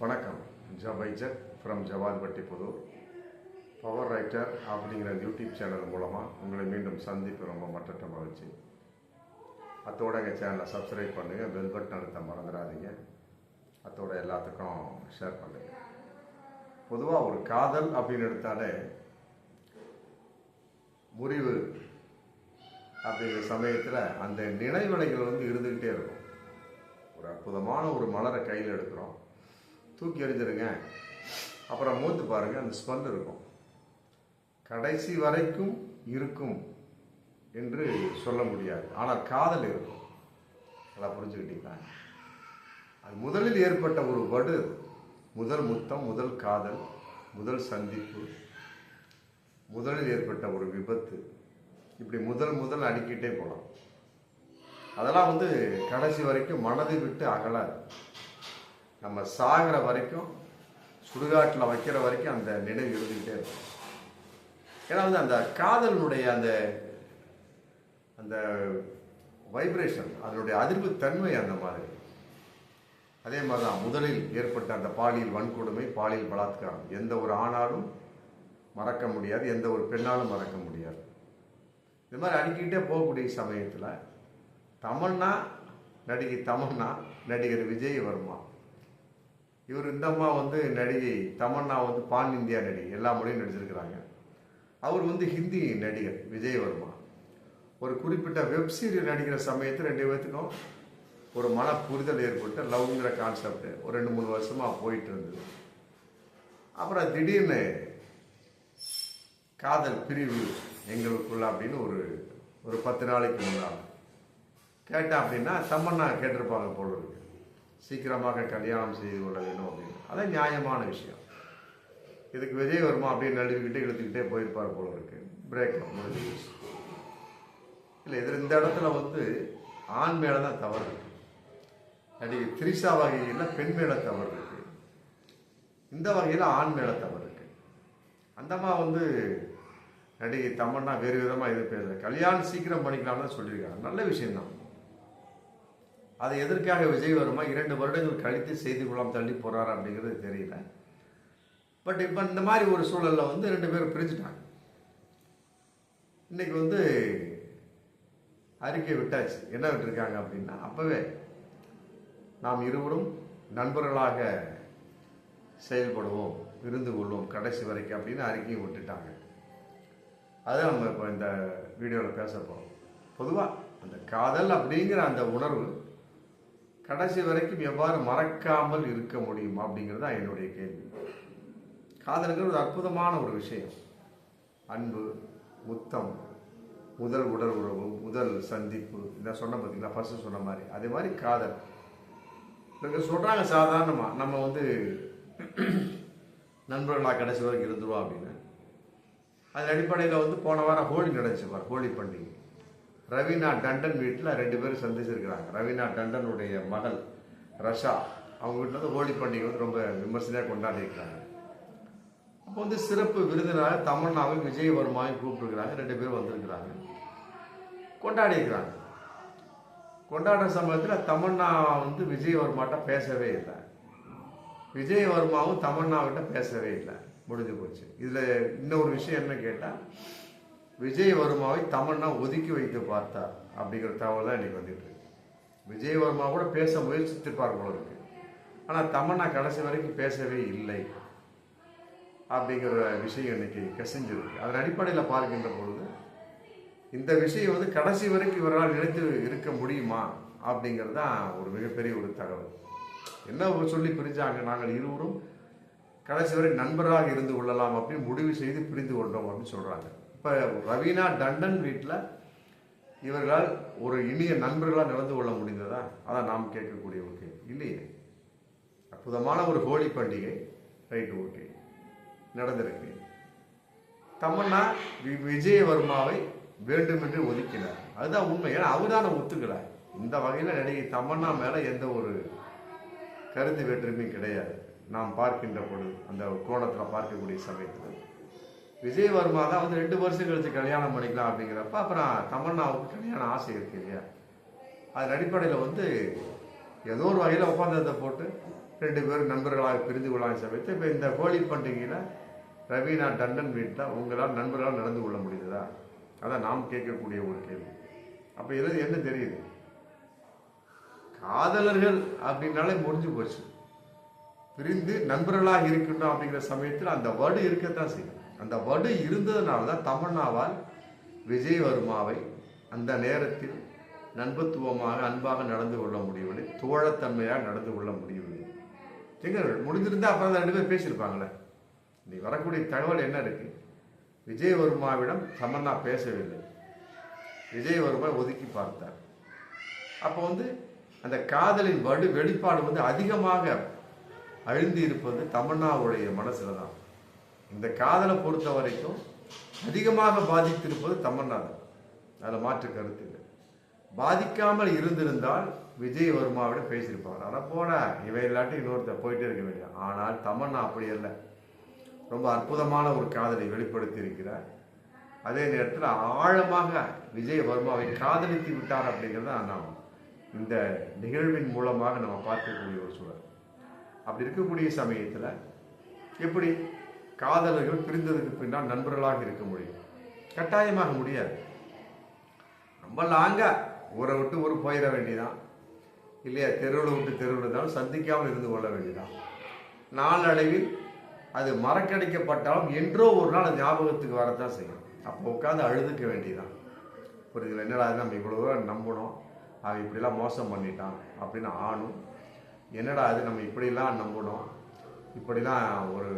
வணக்கம். ஜபைஜக் from ஜவாத்பட்டி Pudur. Power writer அப்படிங்கிற YouTube channel மூலமாக உங்களை மீண்டும் சந்திப்பு ரொம்ப மற்ற மகிழ்ச்சி. அத்தோட எங்கள் சேனலை சப்ஸ்கிரைப் பண்ணுங்கள், பெல் பட்டன் அழுத்த மறந்துடாதீங்க. அத்தோட எல்லாத்துக்கும் ஷேர் பண்ணுங்கள். பொதுவாக ஒரு காதல் அப்படின்னு எடுத்தாலே முறிவு அப்படிங்கிற சமயத்தில் அந்த நினைவலைகள் இருந்துக்கிட்டே இருக்கும். ஒரு அற்புதமான ஒரு மலரை கையில் எடுக்கிறோம், தூக்கி எறிஞ்சிருங்க, அப்புறம் மூத்து பாருங்கள், அந்த ஸ்மெல் இருக்கும். கடைசி வரைக்கும் இருக்கும் என்று சொல்ல முடியாது, ஆனால் காதல் இருக்கும். நல்லா புரிஞ்சுக்கிட்டீங்களா? அது முதலில் ஏற்பட்ட ஒரு வடு, முதல் முத்தம், முதல் காதல், முதல் சந்திப்பு, முதலில் ஏற்பட்ட ஒரு விபத்து, இப்படி முதல் அடிக்கிட்டே போகலாம். அதெல்லாம் கடைசி வரைக்கும் மனதை விட்டு அகலாது. நம்ம சாகிற வரைக்கும், சுடுகாட்டில் வைக்கிற வரைக்கும் அந்த நினைவு இருந்துக்கிட்டே இருக்கும். ஏன்னா அந்த காதலுடைய அந்த அந்த வைப்ரேஷன், அதனுடைய அதிர்வு தன்மை அந்த மாதிரி. அதே மாதிரி தான் முதலில் ஏற்பட்ட அந்த பாலியல் வன்கொடுமை, பாலியல் பலாத்காரம் எந்த ஒரு ஆணாலும் மறக்க முடியாது, எந்த ஒரு பெண்ணாலும் மறக்க முடியாது. இது மாதிரி அடிக்கிட்டே போகக்கூடிய சமயத்தில் தமன்னா, நடிகை தமன்னா, நடிகர் விஜய் வர்மா, இவர் இந்த அம்மா நடிகை தமன்னா பான் இந்தியா நடிகை, எல்லா மொழியும் நடிச்சிருக்கிறாங்க. அவர் ஹிந்தி நடிகர் விஜய் வர்மா. ஒரு குறிப்பிட்ட வெப் சீரியல் நடிக்கிற சமயத்தில் 2 பேர்த்துக்கும் ஒரு மன புரிதல் ஏற்பட்டு லவ்ங்கிற கான்செப்ட் ஒரு 2-3 வருஷமாக போயிட்டு இருந்தது. அப்புறம் திடீர்னு காதல் பிரிவு எங்களுக்குள்ள அப்படின்னு ஒரு 10 நாளைக்கு முன்னால் கேட்டேன். அப்படின்னா தமன்னா கேட்டிருப்பாங்க போல இருக்கு, சீக்கிரமாக கல்யாணம் செய்து கொள்ள வேணும் அப்படின்னு. அதான் நியாயமான விஷயம். இதுக்கு விஜய் வர்மா அப்படின்னு நழுவிக்கிட்டே இழுத்துக்கிட்டே போயிருப்பார் போல இருக்கு. பிரேக்கப் முடிஞ்சு இல்லை, இதில் இந்த இடத்துல ஆண் மேலே தான் தவறு இருக்கு. நடிகை திரிஷா வகையில் பெண் மேலே தவறு இருக்கு, இந்த வகையில் ஆண் மேலே தவறு இருக்கு. அந்தம்மா நடிகை தமன்னா வேறு விதமாக இது பேசல, கல்யாணம் சீக்கிரம் பண்ணிக்கலாம்னு தான் சொல்லியிருக்காங்க. நல்ல விஷயம்தான். அதை எதற்காக விஜய் வர்மா 2 வருடங்கள் கழித்து செய்தி குழாம் தள்ளி போறாரு அப்படிங்கிறது தெரியல. பட் இப்போ இந்த மாதிரி ஒரு சூழலில் 2 பேரும் பிரிஞ்சுட்டாங்க. இன்னைக்கு அறிக்கை விட்டாச்சு. என்ன விட்டுருக்காங்க அப்படின்னா, அப்பவே நாம் இருவரும் நண்பர்களாக செயல்படுவோம், இருந்து கொள்வோம் கடைசி வரைக்கும் அப்படின்னு அறிக்கையை விட்டுட்டாங்க. அதான் நம்ம இப்போ இந்த வீடியோவில் பேச போகிறோம். பொதுவாக அந்த காதல் அப்படிங்கிற அந்த உணர்வு கடைசி வரைக்கும் எவ்வாறு மறக்காமல் இருக்க முடியும் அப்படிங்கிறது தான் என்னுடைய கேள்வி. காதலுங்கிறது ஒரு அற்புதமான ஒரு விஷயம். அன்பு, முத்தம், முதல் உடல் உறவு, முதல் சந்திப்பு, இதை சொன்ன பார்த்தீங்களா, ஃபர்ஸ்ட் சொன்ன மாதிரி. அதே மாதிரி காதல் இவங்க சொல்கிறாங்க சாதாரணமாக நம்ம நண்பர்களாக கடைசி வரைக்கும் இருந்துருவோம் அப்படின்னு. அதன் அடிப்படையில் போன வாரம் ஹோலி நடந்துச்சு பார், ஹோலி பண்டிகை. ரவீனா டண்டன் வீட்டில் 2 பேரும் சந்திச்சிருக்கிறாங்க. ரவீனா டண்டனுடைய மகள் ரஷா, அவங்க வீட்டில் ஹோலி பண்டிகை ரொம்ப விமர்சனையாக கொண்டாடி இருக்கிறாங்க. அப்போ சிறப்பு விருந்தினாக தமன்னாவையும் விஜய் வர்மாவையும் கூப்பிட்டுருக்கிறாங்க. 2 பேரும் வந்திருக்கிறாங்க, கொண்டாடி இருக்கிறாங்க. கொண்டாடுற சமயத்தில் தமன்னா விஜய் வர்மாட்ட பேசவே இல்லை, விஜய் வர்மாவும் தமன்னாவிட்ட பேசவே இல்லை, முடிஞ்சு போச்சு. இதில் இன்னொரு விஷயம் என்ன கேட்டால், விஜய் வர்மாவை தமன்னா ஒதுக்கி வைத்து பார்த்தார் அப்படிங்கிற தகவல் தான் இன்னைக்கு வந்துட்டு இருக்கு. விஜய் வர்மா கூட பேச முயற்சித்திருப்பார் போல இருக்கு, ஆனால் தமன்னா கடைசி வரைக்கும் பேசவே இல்லை அப்படிங்கிற விஷயம் இன்னைக்கு கசிஞ்சிருக்கு. அதன் அடிப்படையில் பார்க்கின்ற பொழுது இந்த விஷயம் கடைசி வரைக்கும் இவரால் நினைத்து இருக்க முடியுமா அப்படிங்கிறது தான் ஒரு மிகப்பெரிய ஒரு தகவல். என்ன சொல்லி பிரிஞ்சாங்க, நாங்கள் இருவரும் கடைசி வரை நண்பராக இருந்து கொள்ளலாம் அப்படின்னு முடிவு செய்து பிரிந்து கொண்டோம் அப்படின்னு சொல்றாங்க. இப்போ ரவீனா டண்டன் வீட்டில் இவர்களால் ஒரு இனிய நண்பர்களாக நடந்து கொள்ள முடிந்ததா? அதான் நாம் கேட்கக்கூடிய ஒரு கேள்வி. இல்லையே. அற்புதமான ஒரு ஹோலி பண்டிகை, ரைட்டு, ஓகே, நடந்திருக்கு. தமன்னா விஜய் வர்மாவை வேண்டுமென்று ஒதுக்கினார், அதுதான் உண்மை. ஏன்னா அவர்தான ஒத்துக்கல. இந்த வகையில் நடிகை தமன்னா மேலே எந்த ஒரு கருத்து வேற்றுமையும் கிடையாது. நாம் பார்க்கின்ற பொழுது அந்த கோணத்தில் பார்க்கக்கூடிய சமயத்தில் விஜய் வர்மா தான் 2 வருஷம் கழிச்சு கல்யாணம் பண்ணிக்கலாம் அப்படிங்கிறப்ப அப்புறம் தமன்னாவுக்கு கல்யாணம் ஆசை இருக்கு இல்லையா? அதன் அடிப்படையில் ஏதோ ஒரு வகையில் ஒப்பந்தத்தை போட்டு 2 பேரும் நண்பர்களாக பிரிந்து கொள்ளாத சமயத்தில் இப்போ இந்த ஹோலி பண்டிகையில் ரவீனா டண்டன் வீட்டில் உங்களால் நண்பர்களால் நடந்து கொள்ள முடியுதா? அதான் நாம் கேட்கக்கூடிய ஒரு கேள்வி. அப்போ இது என்ன தெரியுது? காதலர்கள் அப்படின்னாலே முடிஞ்சு போச்சு. பிரிந்து நண்பர்களாக இருக்கணும் அப்படிங்கிற சமயத்தில் அந்த வடு இருக்கத்தான் செய்யும். அந்த வடு இருந்ததுனால தான் தமன்னாவால் விஜய் வர்மாவை அந்த நேரத்தில் நண்பத்துவமாக அன்பாக நடந்து கொள்ள முடியவில்லை, தோழத்தன்மையாக நடந்து கொள்ள முடியவில்லை. முடிஞ்சிருந்தா அப்புறம் 2 பேர் பேசியிருப்பாங்களே. நீ வரக்கூடிய தகவல் என்ன இருக்கு? விஜய் வர்மாவிடம் தமன்னா பேசவில்லை, விஜய் வர்மா ஒதுக்கி பார்த்தார். அப்போ அந்த காதலின் வெளிப்பாடு அதிகமாக அழிந்து இருப்பது தமன்னாவுடைய மனசுல தான். இந்த காதலை பொறுத்த வரைக்கும் அதிகமாக பாதித்திருப்பது தமன்னா தான், அதில் மாற்று கருத்து இல்லை. பாதிக்காமல் இருந்திருந்தால் விஜய் வர்மாவிடம் பேசியிருப்பாங்க. ஆனால் போன இவன் இல்லாட்டி இன்னொருத்த போயிட்டே இருக்க வேண்டியது. ஆனால் தமன்னா அப்படி இல்லை, ரொம்ப அற்புதமான ஒரு காதலை வெளிப்படுத்தி இருக்கிறார். அதே நேரத்தில் ஆழமாக விஜய் வர்மாவை காதலித்து விட்டார் அப்படிங்கிறத நாம் இந்த நிகழ்வின் மூலமாக நம்ம பார்க்கக்கூடிய ஒரு சூழல். அப்படி இருக்கக்கூடிய சமயத்தில் எப்படி காதலர்கள் பிரிந்ததுக்கு பின்னால் நண்பர்களாக இருக்க முடியும்? கட்டாயமாக முடியாது. ரொம்ப லாங்கா ஊரை விட்டு ஊர் போயிட வேண்டியதான் இல்லையா? தெருவில் விட்டு தெருவில் இருந்தாலும் சந்திக்காமல் இருந்து கொள்ள வேண்டியதான். நாளடைவில் அது மறக்கடிக்கப்பட்டாலும் என்றோ ஒரு நாள் அது ஞாபகத்துக்கு வரத்தான் செய்யும். அப்போ உட்காந்து அழுதுக்க வேண்டியதான். புரியுதுல? என்னடா நம்ம இவ்வளோ தூரம் நம்பணும், அவன் இப்படிலாம் மோசம் பண்ணிட்டான் அப்படின்னு ஆணும். என்னடா அது நம்ம இப்படிலாம் நம்பணும், இப்படிலாம் ஒரு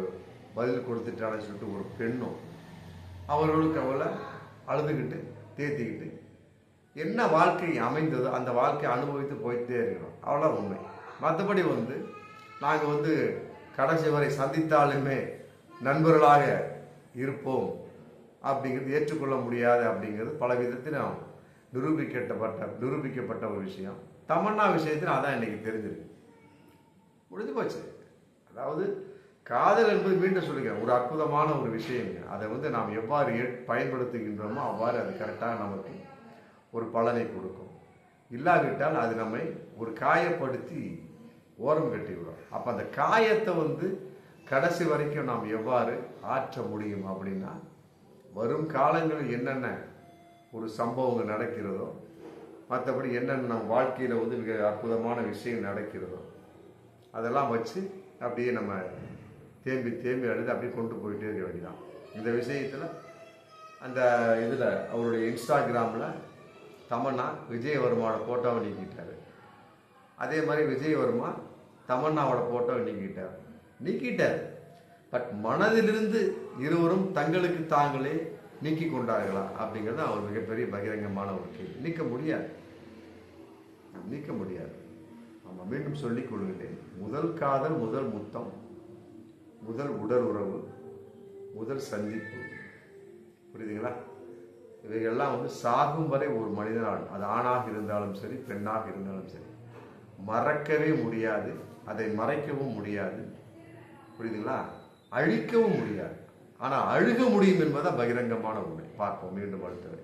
பதில் கொடுத்துட்டான்னு சொல்லிட்டு ஒரு பெண்ணும் அவர்களுக்கு அவளை அழுதுகிட்டு தேத்திக்கிட்டு என்ன வாழ்க்கை அமைந்ததோ அந்த வாழ்க்கையை அனுபவித்து போயிட்டே இருக்கணும். அவ்வளோ உண்மை. மற்றபடி நாங்கள் கடைசி வரை சந்தித்தாலுமே நண்பர்களாக இருப்போம் அப்படிங்கிறது ஏற்றுக்கொள்ள முடியாது. அப்படிங்கிறது பல விதத்தில் நிரூபிக்கப்பட்ட ஒரு விஷயம். தமன்னா விஷயத்தில் அதான் இன்னைக்கு தெரிஞ்சிருக்கு, முடிஞ்சு போச்சு. அதாவது காதல் என்பது மீண்டும் சொல்லுகிறேன் ஒரு அற்புதமான ஒரு விஷயங்க. அதை நாம் எவ்வாறு பயன்படுத்துகின்றோமோ அவ்வாறு அது கரெக்டாக நமக்கு ஒரு பலனை கொடுக்கும். இல்லாவிட்டால் அது நம்மை ஒரு காயப்படுத்தி ஓரம் கட்டிவிடும். அப்போ அந்த காயத்தை கடைசி வரைக்கும் நாம் எவ்வாறு ஆற்ற முடியும் அப்படின்னா, வரும் காலங்களில் என்னென்ன ஒரு சம்பவங்கள் நடக்கிறதோ, மற்றபடி என்னென்ன நம் வாழ்க்கையில் மிக அற்புதமான விஷயம் நடக்கிறதோ அதெல்லாம் வச்சு அப்படியே நம்ம தேம்பி தேம்பி அழுது அப்படியே கொண்டு போயிட்டே இருக்க வேண்டியதான். இந்த விஷயத்தில் அந்த இதில் அவருடைய இன்ஸ்டாகிராமில் தமன்னா விஜய் வர்மாவோட ஃபோட்டோவை நீக்கிட்டார். அதே மாதிரி விஜய் வர்மா தமன்னாவோட ஃபோட்டோவை நீக்கிட்டார். பட் மனதிலிருந்து இருவரும் தங்களுக்கு தாங்களே நீக்கி கொண்டார்களா அப்படிங்கிறது அவர் மிகப்பெரிய பகிரங்கமான ஒரு கேள்வி. நீக்க முடியாது. ஆமாம், மீண்டும் சொல்லிக் கொள்கிறேன். முதல் காதல், முதல் முத்தம், முதல் உடல் உறவு, முதல் சந்திப்பு, புரியுதுங்களா? இவைகள்லாம் சாகும் வரை ஒரு மனிதனால், அது ஆணாக இருந்தாலும் சரி பெண்ணாக இருந்தாலும் சரி, மறக்கவே முடியாது. அதை மறைக்கவும் முடியாது, புரியுதுங்களா? அழிக்கவும் முடியாது. ஆனால் அழுக முடியும் என்பதை பகிரங்கமான உண்மை. பார்ப்போம் மீண்டும் அடுத்தவரை.